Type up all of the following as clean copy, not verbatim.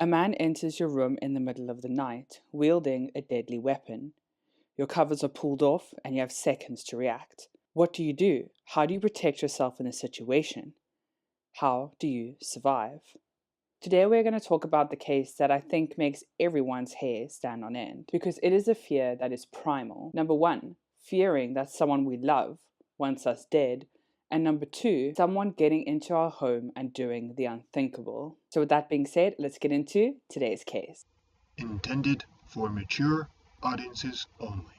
A man enters your room in the middle of the night, wielding a deadly weapon. Your covers are pulled off and you have seconds to react. What do you do? How do you protect yourself in this situation? How do you survive? Today we're going to talk about the case that I think makes everyone's hair stand on end, because it is a fear that is primal. Number one, fearing that someone we love wants us dead. And number two, someone getting into our home and doing the unthinkable. So with that being said, let's get into today's case. Intended for mature audiences only.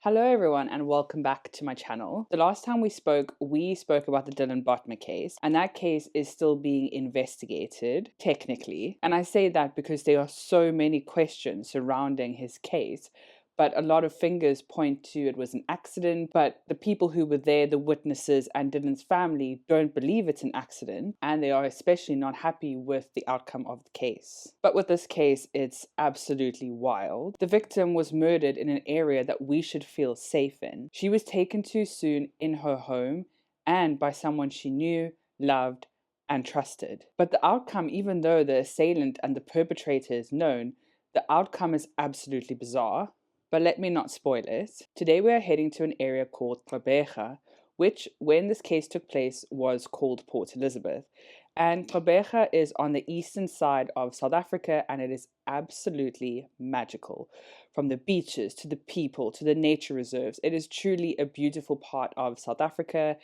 Hello everyone and welcome back to my channel. The last time we spoke about the Dylan Botma case, and that case is still being investigated, technically. And I say that because there are so many questions surrounding his case, but a lot of fingers point to it was an accident, but the people who were there, the witnesses and Dylan's family, don't believe it's an accident, and they are especially not happy with the outcome of the case. But with this case, it's absolutely wild. The victim was murdered in an area that we should feel safe in. She was taken too soon in her home and by someone she knew, loved, and trusted. But the outcome, even though the assailant and the perpetrator is known, the outcome is absolutely bizarre. But let me not spoil it. Today we are heading to an area called Gqeberha, which, when this case took place, was called Port Elizabeth. And Gqeberha is on the eastern side of South Africa, and it is absolutely magical. From the beaches, to the people, to the nature reserves, it is truly a beautiful part of South Africa.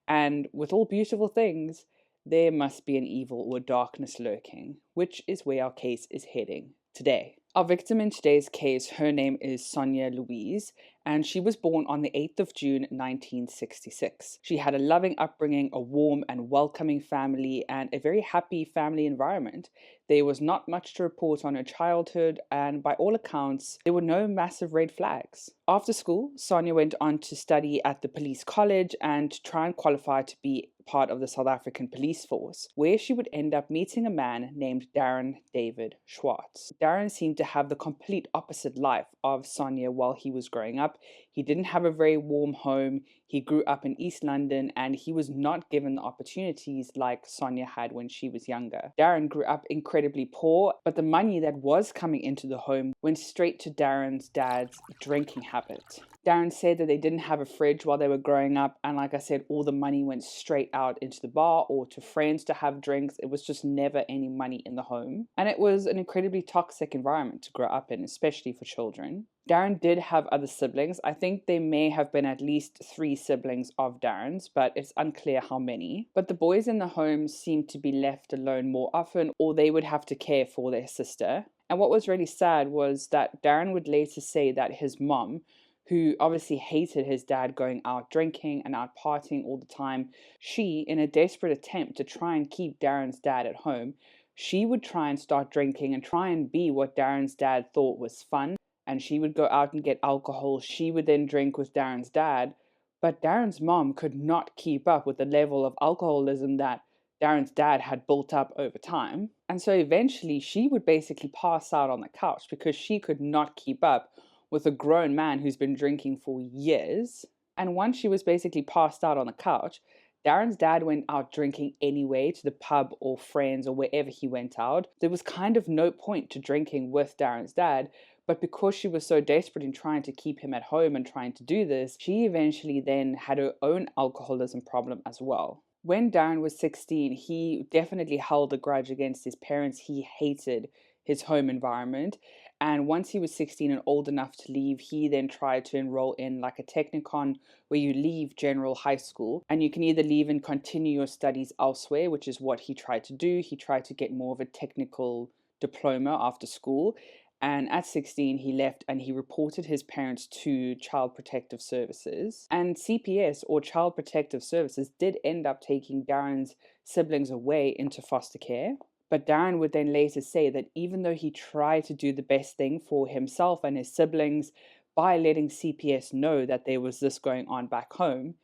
And with all beautiful things, there must be an evil or darkness lurking, which is where our case is heading today. Our victim in today's case, her name is Sonia Louise, and she was born on the 8th of June 1966. She had a loving upbringing, a warm and welcoming family, and a very happy family environment. There was not much to report on her childhood, and by all accounts, there were no massive red flags. After school, Sonia went on to study at the police college and to try and qualify to be part of the South African police force, where she would end up meeting a man named Darren David Schwarz. Darren seemed to have the complete opposite life of Sonia while he was growing up. He didn't have a very warm home. He grew up in East London and he was not given the opportunities like Sonia had when she was younger. Darren grew up incredibly poor, but the money that was coming into the home went straight to Darren's dad's drinking habit. Darren said that they didn't have a fridge while they were growing up, and like I said, all the money went straight out into the bar or to friends to have drinks. It was just never any money in the home, and it was an incredibly toxic environment to grow up in, especially for children. Darren did have other siblings. I think there may have been at least 3 siblings of Darren's, but it's unclear how many. But the boys in the home seemed to be left alone more often, or they would have to care for their sister. And what was really sad was that Darren would later say that his mom, who obviously hated his dad going out drinking and out partying all the time, she, in a desperate attempt to try and keep Darren's dad at home, she would try and start drinking and try and be what Darren's dad thought was fun. And she would go out and get alcohol. She would then drink with Darren's dad. But Darren's mom could not keep up with the level of alcoholism that Darren's dad had built up over time. And so eventually she would basically pass out on the couch because she could not keep up with a grown man who's been drinking for years. And once she was basically passed out on the couch, Darren's dad went out drinking anyway, to the pub or friends or wherever he went out. There was kind of no point to drinking with Darren's dad, but because she was so desperate in trying to keep him at home and trying to do this, she eventually then had her own alcoholism problem as well. When Darren was 16, he definitely held a grudge against his parents. He hated his home environment. And once he was 16 and old enough to leave, he then tried to enroll in like a technicon where you leave general high school and you can either leave and continue your studies elsewhere, which is what he tried to do. He tried to get more of a technical diploma after school. And at 16, he left and he reported his parents to Child Protective Services. And CPS, or Child Protective Services, did end up taking Darren's siblings away into foster care. But Darren would then later say that even though he tried to do the best thing for himself and his siblings by letting CPS know that there was this going on back home,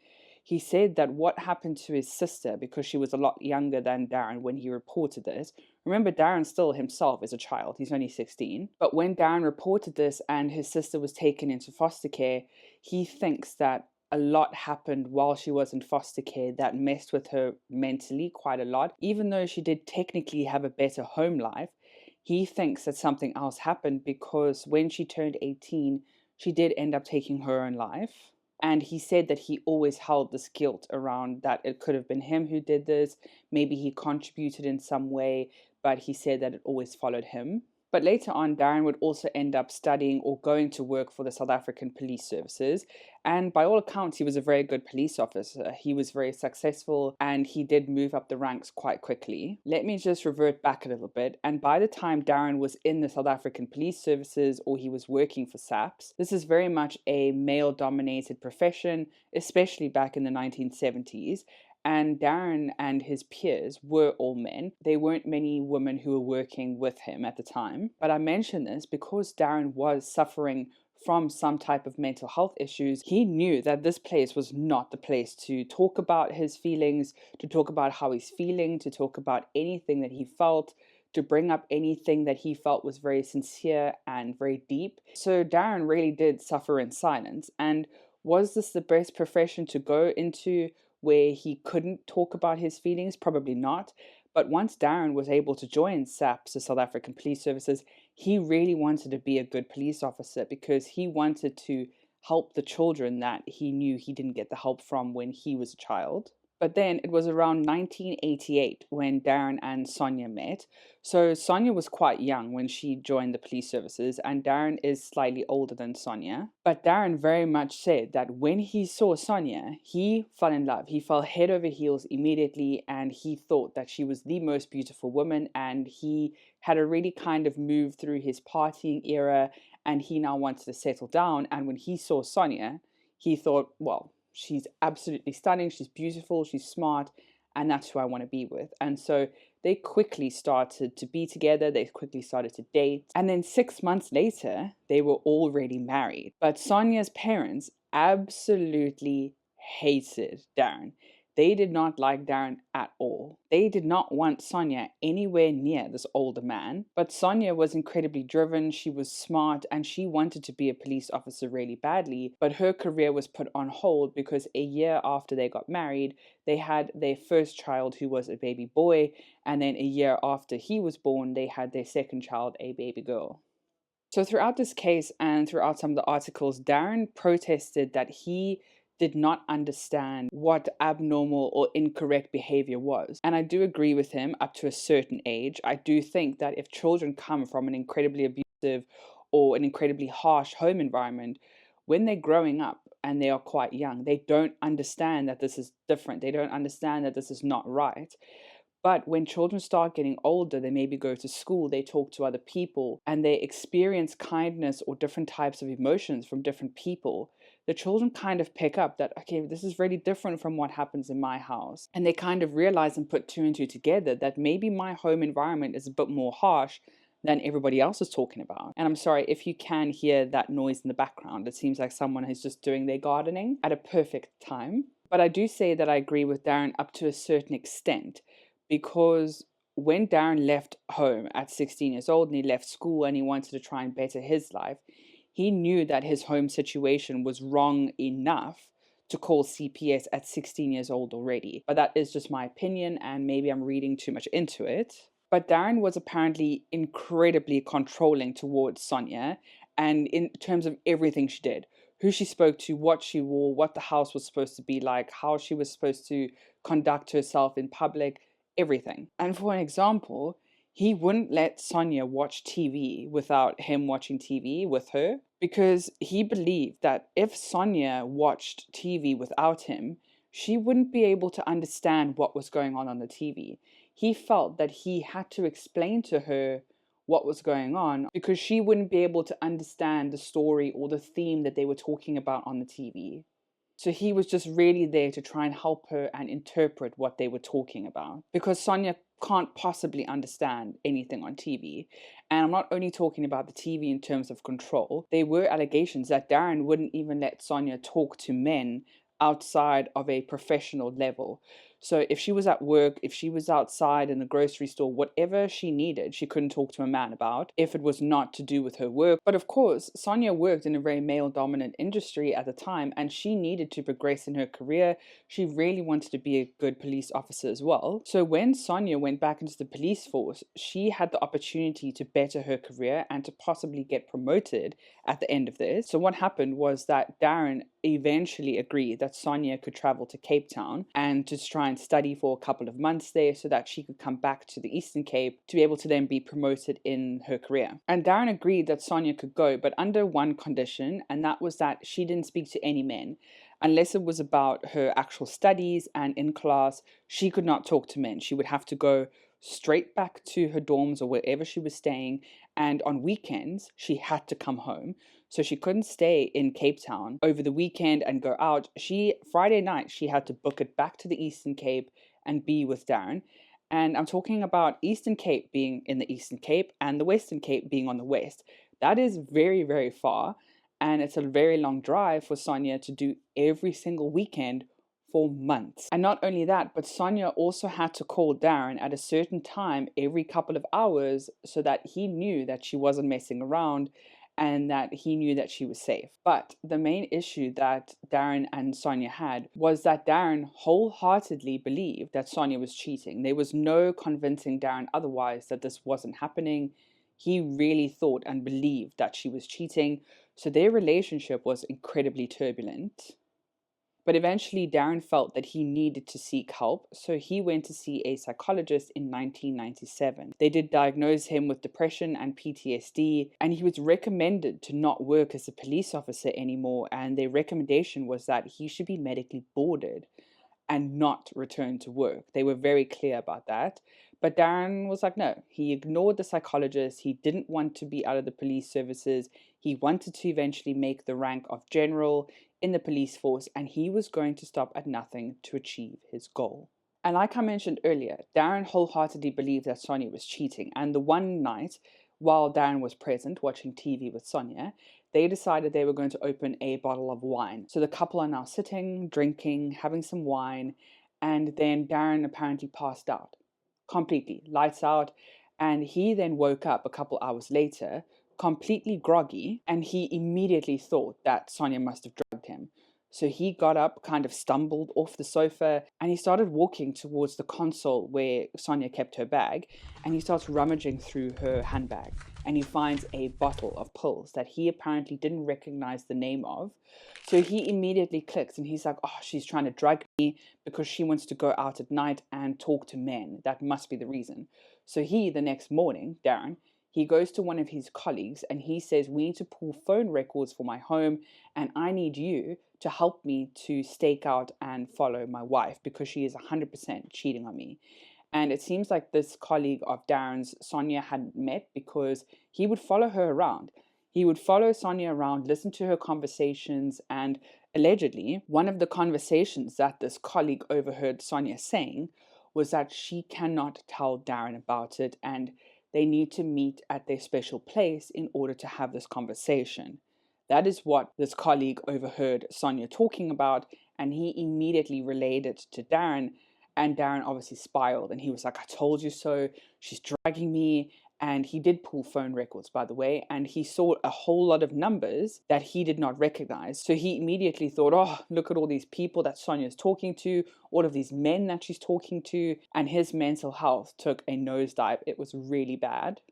he said that what happened to his sister, because she was a lot younger than Darren when he reported this. Remember, Darren still himself is a child. He's only 16. But when Darren reported this and his sister was taken into foster care, he thinks that a lot happened while she was in foster care that messed with her mentally quite a lot. Even though she did technically have a better home life, he thinks that something else happened because when she turned 18, she did end up taking her own life. And he said that he always held this guilt around that it could have been him who did this. Maybe he contributed in some way, but he said that it always followed him. But later on, Darren would also end up studying or going to work for the South African Police Services. And by all accounts, he was a very good police officer. He was very successful and he did move up the ranks quite quickly. Let me just revert back a little bit. And by the time Darren was in the South African Police Services or he was working for SAPS, this is very much a male-dominated profession, especially back in the 1970s. And Darren and his peers were all men. There weren't many women who were working with him at the time. But I mention this because Darren was suffering from some type of mental health issues. He knew that this place was not the place to talk about his feelings, to talk about how he's feeling, to talk about anything that he felt, to bring up anything that he felt was very sincere and very deep. So Darren really did suffer in silence. And was this the best profession to go into where he couldn't talk about his feelings? Probably not. But once Darren was able to join SAPS, the South African Police Services, he really wanted to be a good police officer because he wanted to help the children that he knew he didn't get the help from when he was a child. But then it was around 1988 when Darren and Sonia met. So Sonia was quite young when she joined the police services, and Darren is slightly older than Sonia. But Darren very much said that when he saw Sonia, he fell in love. He fell head over heels immediately, and he thought that she was the most beautiful woman, and he had already kind of moved through his partying era, and he now wanted to settle down. And when he saw Sonia, he thought, well, she's absolutely stunning, she's beautiful, she's smart, and that's who I want to be with. And so they quickly started to be together, they quickly started to date, and then 6 months later, they were already married. But Sonia's parents absolutely hated Darren. They did not like Darren at all. They did not want Sonia anywhere near this older man. But Sonia was incredibly driven, she was smart, and she wanted to be a police officer really badly. But her career was put on hold because a year after they got married, they had their first child, who was a baby boy. And then a year after he was born, they had their second child, a baby girl. So throughout this case and throughout some of the articles, Darren protested that he did not understand what abnormal or incorrect behavior was. And I do agree with him up to a certain age. I do think that if children come from an incredibly abusive or an incredibly harsh home environment, when they're growing up and they are quite young, they don't understand that this is different. They don't understand that this is not right. But when children start getting older, they maybe go to school, they talk to other people, and they experience kindness or different types of emotions from different people. The children kind of pick up that, okay, this is really different from what happens in my house. And they kind of realize and put two and two together that maybe my home environment is a bit more harsh than everybody else is talking about. And I'm sorry if you can hear that noise in the background. It seems like someone is just doing their gardening at a perfect time. But I do say that I agree with Darren up to a certain extent, because when Darren left home at 16 years old and he left school and he wanted to try and better his life, he knew that his home situation was wrong enough to call CPS at 16 years old already. But that is just my opinion, and maybe I'm reading too much into it. But Darren was apparently incredibly controlling towards Sonia, and in terms of everything she did, who she spoke to, what she wore, what the house was supposed to be like, how she was supposed to conduct herself in public, everything. And for an example, he wouldn't let Sonia watch TV without him watching TV with her, because he believed that if Sonia watched TV without him, she wouldn't be able to understand what was going on the TV. He felt that he had to explain to her what was going on because she wouldn't be able to understand the story or the theme that they were talking about on the TV. So he was just really there to try and help her and interpret what they were talking about, because Sonia can't possibly understand anything on TV. And I'm not only talking about the TV in terms of control. There were allegations that Darren wouldn't even let Sonia talk to men outside of a professional level. So if she was at work, if she was outside in the grocery store, whatever she needed, she couldn't talk to a man about if it was not to do with her work. But of course, Sonia worked in a very male-dominant industry at the time, and she needed to progress in her career. She really wanted to be a good police officer as well. So when Sonia went back into the police force, she had the opportunity to better her career and to possibly get promoted at the end of this. So what happened was that Darren eventually agreed that Sonia could travel to Cape Town and just try and study for a couple of months there so that she could come back to the Eastern Cape to be able to then be promoted in her career. And Darren agreed that Sonia could go, but under one condition, and that was that she didn't speak to any men. Unless it was about her actual studies and in class, she could not talk to men. She would have to go straight back to her dorms or wherever she was staying, and on weekends she had to come home. So she couldn't stay in Cape Town over the weekend and go out. Friday night she had to book it back to the Eastern Cape and be with Darren. And I'm talking about Eastern Cape being in the Eastern Cape and the Western Cape being on the west. That is very, very far, and it's a very long drive for Sonia to do every single weekend for months. And not only that, but Sonia also had to call Darren at a certain time every couple of hours so that he knew that she wasn't messing around and that he knew that she was safe. But the main issue that Darren and Sonia had was that Darren wholeheartedly believed that Sonia was cheating. There was no convincing Darren otherwise that this wasn't happening. He really thought and believed that she was cheating. So their relationship was incredibly turbulent. But eventually, Darren felt that he needed to seek help, so he went to see a psychologist in 1997. They did diagnose him with depression and PTSD, and he was recommended to not work as a police officer anymore, and their recommendation was that he should be medically boarded and not return to work. They were very clear about that. But Darren was like, no, he ignored the psychologist. He didn't want to be out of the police services. He wanted to eventually make the rank of general in the police force, and he was going to stop at nothing to achieve his goal. And like I mentioned earlier, Darren wholeheartedly believed that Sonia was cheating. And the one night, while Darren was present watching TV with Sonia, they decided they were going to open a bottle of wine. So the couple are now sitting, drinking, having some wine, and then Darren apparently passed out completely, lights out, and he then woke up a couple hours later completely groggy, and he immediately thought that Sonia must have drugged him. So he got up, kind of stumbled off the sofa, and he started walking towards the console where Sonia kept her bag, and he starts rummaging through her handbag, and he finds a bottle of pills that he apparently didn't recognize the name of. So he immediately clicks, and he's like, oh, she's trying to drug me because she wants to go out at night and talk to men. That must be the reason. So he, the next morning, Darren, he goes to one of his colleagues and he says, we need to pull phone records for my home, and I need you to help me to stake out and follow my wife because she is 100% cheating on me. And it seems like this colleague of Darren's, Sonia, hadn't met because he would follow her around. He would follow Sonia around, listen to her conversations, and allegedly, one of the conversations that this colleague overheard Sonia saying was that she cannot tell Darren about it and they need to meet at their special place in order to have this conversation. That is what this colleague overheard Sonia talking about, and he immediately relayed it to Darren, and Darren obviously spiraled, and he was like, I told you so, she's dragging me. And he did pull phone records, by the way, and he saw a whole lot of numbers that he did not recognize. So he immediately thought, oh, look at all these people that Sonia's talking to, all of these men that she's talking to, and his mental health took a nosedive. It was really bad.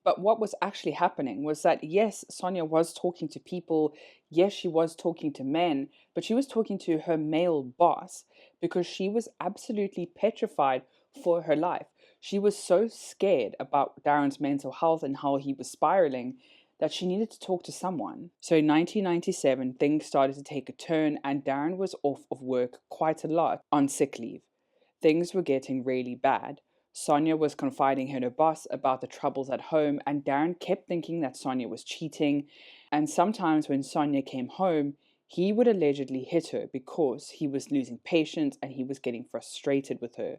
But what was actually happening was that, yes, Sonia was talking to people. Yes, she was talking to men, but she was talking to her male boss because she was absolutely petrified for her life. She was so scared about Darren's mental health and how he was spiraling that she needed to talk to someone. So in 1997, things started to take a turn and Darren was off of work quite a lot on sick leave. Things were getting really bad. Sonia was confiding her boss about the troubles at home, and Darren kept thinking that Sonia was cheating. And sometimes when Sonia came home, he would allegedly hit her because he was losing patience and he was getting frustrated with her.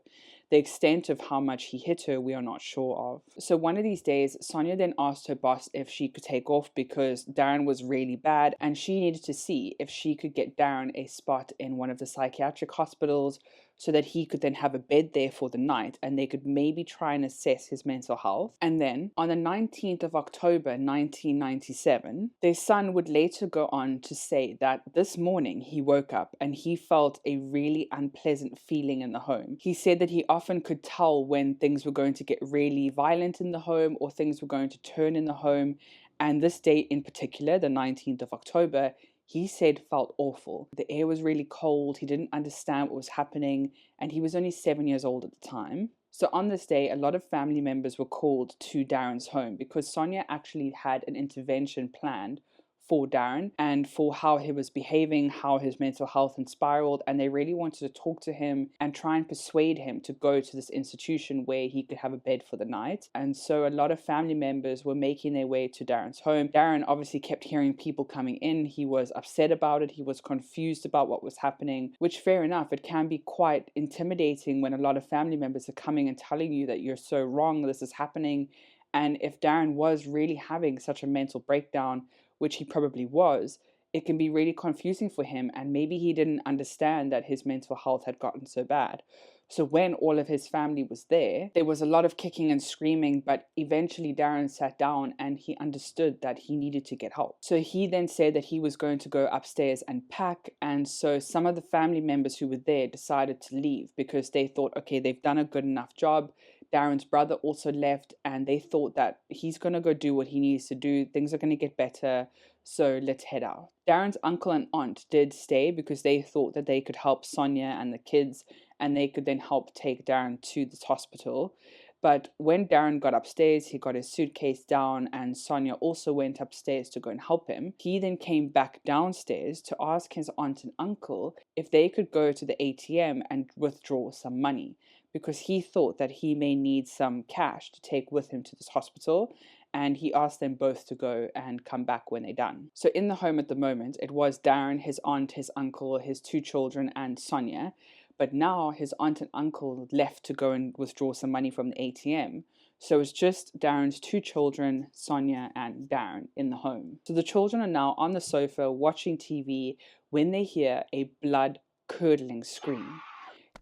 The extent of how much he hit her, we are not sure of. So one of these days, Sonia then asked her boss if she could take off because Darren was really bad, and she needed to see if she could get Darren a spot in one of the psychiatric hospitals so that he could then have a bed there for the night and they could maybe try and assess his mental health. And then on the 19th of October 1997, their son would later go on to say that this morning he woke up and he felt a really unpleasant feeling in the home. He said that he often could tell when things were going to get really violent in the home or things were going to turn in the home. And this date in particular, the 19th of October, he said felt awful. The air was really cold, he didn't understand what was happening, and he was only 7 years old at the time. So on this day, a lot of family members were called to Darren's home because Sonia actually had an intervention planned for Darren and for how he was behaving, how his mental health had spiraled, and they really wanted to talk to him and try and persuade him to go to this institution where he could have a bed for the night. And so a lot of family members were making their way to Darren's home. Darren obviously kept hearing people coming in. He was upset about it. He was confused about what was happening, which fair enough, it can be quite intimidating when a lot of family members are coming and telling you that you're so wrong, this is happening. And if Darren was really having such a mental breakdown, which he probably was, it can be really confusing for him, and maybe he didn't understand that his mental health had gotten so bad. So when all of his family was there was a lot of kicking and screaming, but eventually Darren sat down and he understood that he needed to get help. So he then said that he was going to go upstairs and pack, and so some of the family members who were there decided to leave because they thought, okay, they've done a good enough job. Darren's brother also left, and they thought that he's going to go do what he needs to do. Things are going to get better, so let's head out. Darren's uncle and aunt did stay because they thought that they could help Sonia and the kids, and they could then help take Darren to this hospital. But when Darren got upstairs, he got his suitcase down, and Sonia also went upstairs to go and help him. He then came back downstairs to ask his aunt and uncle if they could go to the ATM and withdraw some money, because he thought that he may need some cash to take with him to this hospital, and he asked them both to go and come back when they're done. So in the home at the moment, it was Darren, his aunt, his uncle, his two children, and Sonia. But now his aunt and uncle left to go and withdraw some money from the ATM. So it's just Darren's two children, Sonia and Darren, in the home. So the children are now on the sofa watching TV when they hear a blood-curdling scream.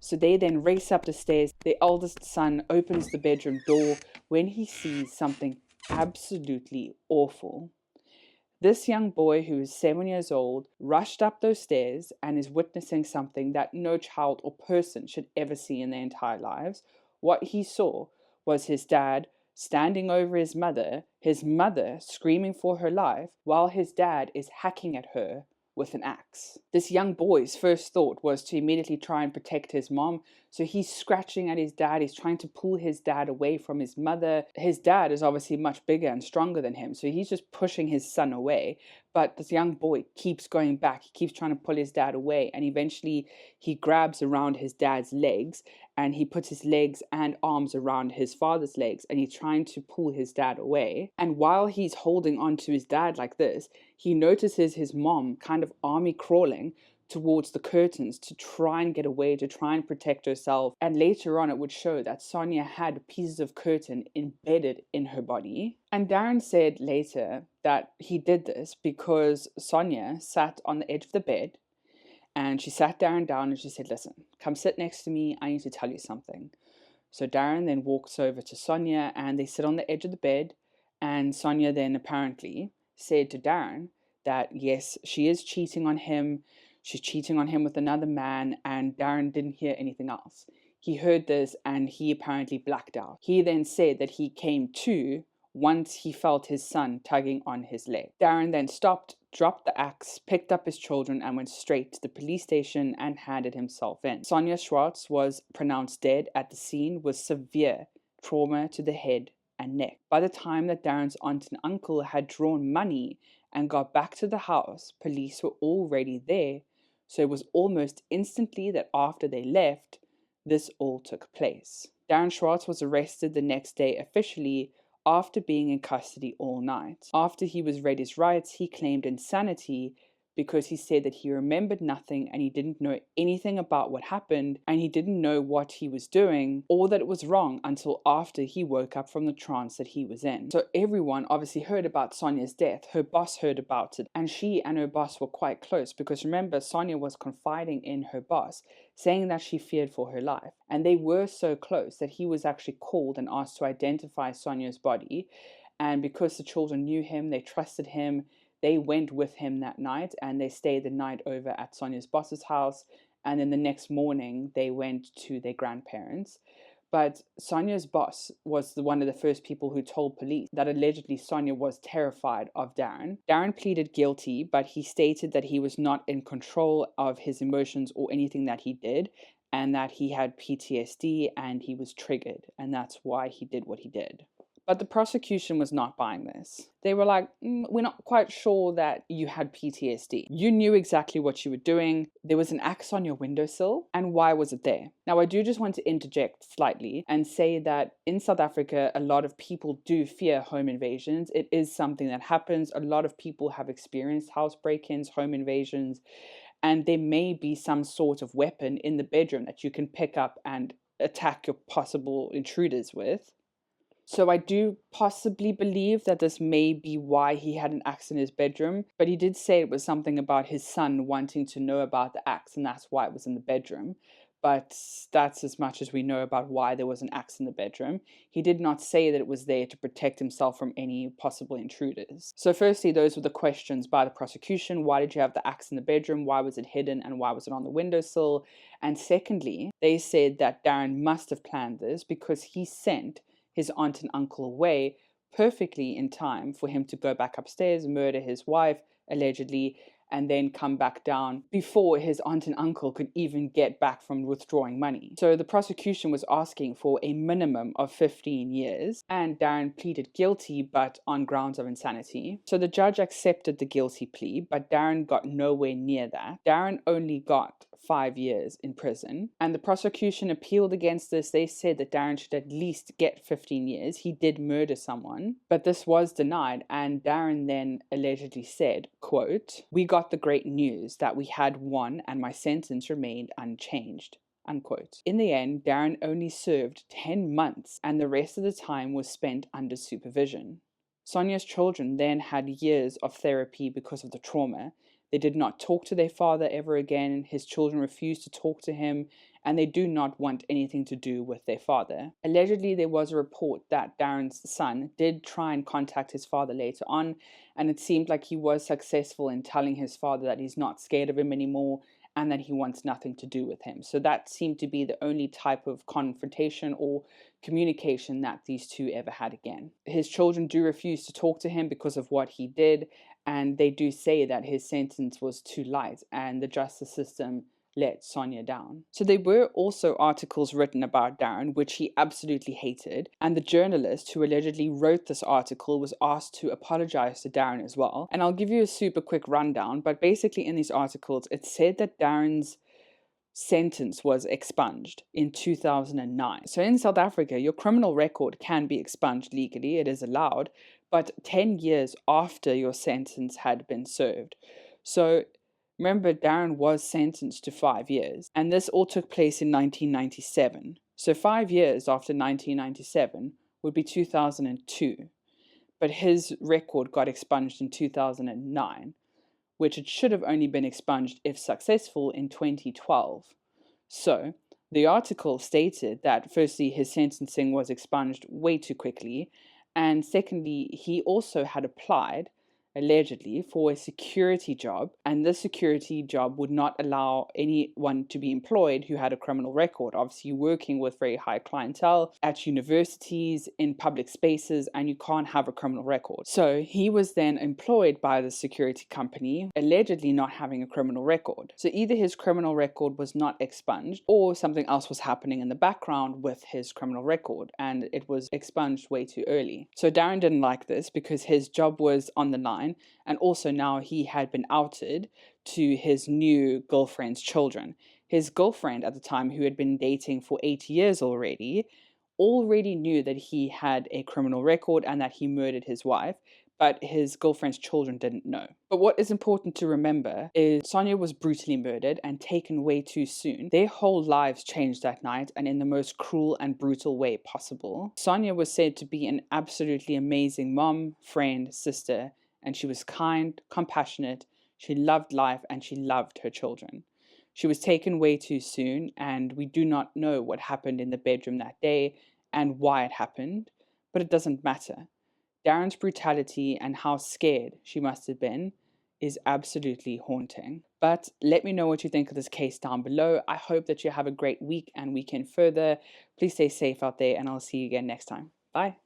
So they then race up the stairs. Their eldest son opens the bedroom door when he sees something absolutely awful. This young boy, who is 7 years old, rushed up those stairs and is witnessing something that no child or person should ever see in their entire lives. What he saw was his dad standing over his mother screaming for her life, while his dad is hacking at her with an axe. This young boy's first thought was to immediately try and protect his mom, so he's scratching at his dad. He's trying to pull his dad away from his mother. His dad is obviously much bigger and stronger than him, so he's just pushing his son away. But this young boy keeps going back. He keeps trying to pull his dad away, and eventually he grabs around his dad's legs, and he puts his legs and arms around his father's legs, and he's trying to pull his dad away. And while he's holding on to his dad like this, he notices his mom kind of army crawling towards the curtains to try and get away, to try and protect herself. And later on, it would show that Sonia had pieces of curtain embedded in her body. And Darren said later that he did this because Sonia sat on the edge of the bed, and she sat Darren down and she said, "Listen, come sit next to me. I need to tell you something." So Darren then walks over to Sonia and they sit on the edge of the bed. And Sonia then apparently said to Darren that yes, she is cheating on him. She's cheating on him with another man, and Darren didn't hear anything else. He heard this and he apparently blacked out. He then said that he came to once he felt his son tugging on his leg. Darren then stopped, dropped the axe, picked up his children, and went straight to the police station and handed himself in. Sonia Schwarz was pronounced dead at the scene with severe trauma to the head and neck. By the time that Darren's aunt and uncle had drawn money and got back to the house, police were already there. So it was almost instantly that after they left, this all took place. Darren Schwarz was arrested the next day officially after being in custody all night. After he was read his rights, he claimed insanity because he said that he remembered nothing and he didn't know anything about what happened and he didn't know what he was doing or that it was wrong until after he woke up from the trance that he was in. So everyone obviously heard about Sonia's death. Her boss heard about it and she and her boss were quite close because remember, Sonia was confiding in her boss, saying that she feared for her life. And they were so close that he was actually called and asked to identify Sonia's body. And because the children knew him, they trusted him, they went with him that night and they stayed the night over at Sonia's boss's house. And then the next morning, they went to their grandparents. But Sonia's boss was one of the first people who told police that allegedly Sonia was terrified of Darren. Darren pleaded guilty, but he stated that he was not in control of his emotions or anything that he did, and that he had PTSD and he was triggered, and that's why he did what he did. But the prosecution was not buying this. They were like, we're not quite sure that you had PTSD. You knew exactly what you were doing. There was an axe on your windowsill. And why was it there? Now, I do just want to interject slightly and say that in South Africa, a lot of people do fear home invasions. It is something that happens. A lot of people have experienced house break-ins, home invasions, and there may be some sort of weapon in the bedroom that you can pick up and attack your possible intruders with. So I do possibly believe that this may be why he had an axe in his bedroom, but he did say it was something about his son wanting to know about the axe, and that's why it was in the bedroom. But that's as much as we know about why there was an axe in the bedroom. He did not say that it was there to protect himself from any possible intruders. So firstly, those were the questions by the prosecution. Why did you have the axe in the bedroom? Why was it hidden? And why was it on the windowsill? And secondly, they said that Darren must have planned this because he sent his aunt and uncle away perfectly in time for him to go back upstairs, murder his wife, allegedly, and then come back down before his aunt and uncle could even get back from withdrawing money. So the prosecution was asking for a minimum of 15 years, and Darren pleaded guilty, but on grounds of insanity. So the judge accepted the guilty plea, but Darren got nowhere near that. Darren only got 5 years in prison, and the prosecution appealed against this. They said that Darren should at least get 15 years. He did murder someone, but this was denied, and Darren then allegedly said, quote, "We got the great news that we had won and my sentence remained unchanged." Unquote. In the end, Darren only served 10 months and the rest of the time was spent under supervision. Sonia's children then had years of therapy because of the trauma. They did not talk to their father ever again. His children refused to talk to him, and they do not want anything to do with their father. Allegedly, there was a report that Darren's son did try and contact his father later on, and it seemed like he was successful in telling his father that he's not scared of him anymore and that he wants nothing to do with him. So that seemed to be the only type of confrontation or communication that these two ever had again. His children do refuse to talk to him because of what he did, and they do say that his sentence was too light and the justice system let Sonia down. So there were also articles written about Darren, which he absolutely hated, and the journalist who allegedly wrote this article was asked to apologize to Darren as well. And I'll give you a super quick rundown, but basically in these articles, it said that Darren's sentence was expunged in 2009. So in South Africa, your criminal record can be expunged legally, it is allowed, but 10 years after your sentence had been served. So remember, Darren was sentenced to 5 years, and this all took place in 1997. So 5 years after 1997 would be 2002, but his record got expunged in 2009, which it should have only been expunged if successful in 2012. So the article stated that firstly, his sentencing was expunged way too quickly, and secondly, he also had applied allegedly for a security job, and this security job would not allow anyone to be employed who had a criminal record. Obviously, working with very high clientele at universities, in public spaces, and you can't have a criminal record. So he was then employed by the security company, allegedly not having a criminal record. So either his criminal record was not expunged, or something else was happening in the background with his criminal record, and it was expunged way too early. So Darren didn't like this because his job was on the line, and also now he had been outed to his new girlfriend's children. His girlfriend at the time, who had been dating for 8 years already, already knew that he had a criminal record and that he murdered his wife, but his girlfriend's children didn't know. But what is important to remember is Sonia was brutally murdered and taken way too soon. Their whole lives changed that night, and in the most cruel and brutal way possible. Sonia was said to be an absolutely amazing mom, friend, sister, and she was kind, compassionate, she loved life, and she loved her children. She was taken way too soon, and we do not know what happened in the bedroom that day and why it happened, but it doesn't matter. Darren's brutality and how scared she must have been is absolutely haunting. But let me know what you think of this case down below. I hope that you have a great week and weekend further. Please stay safe out there, and I'll see you again next time. Bye.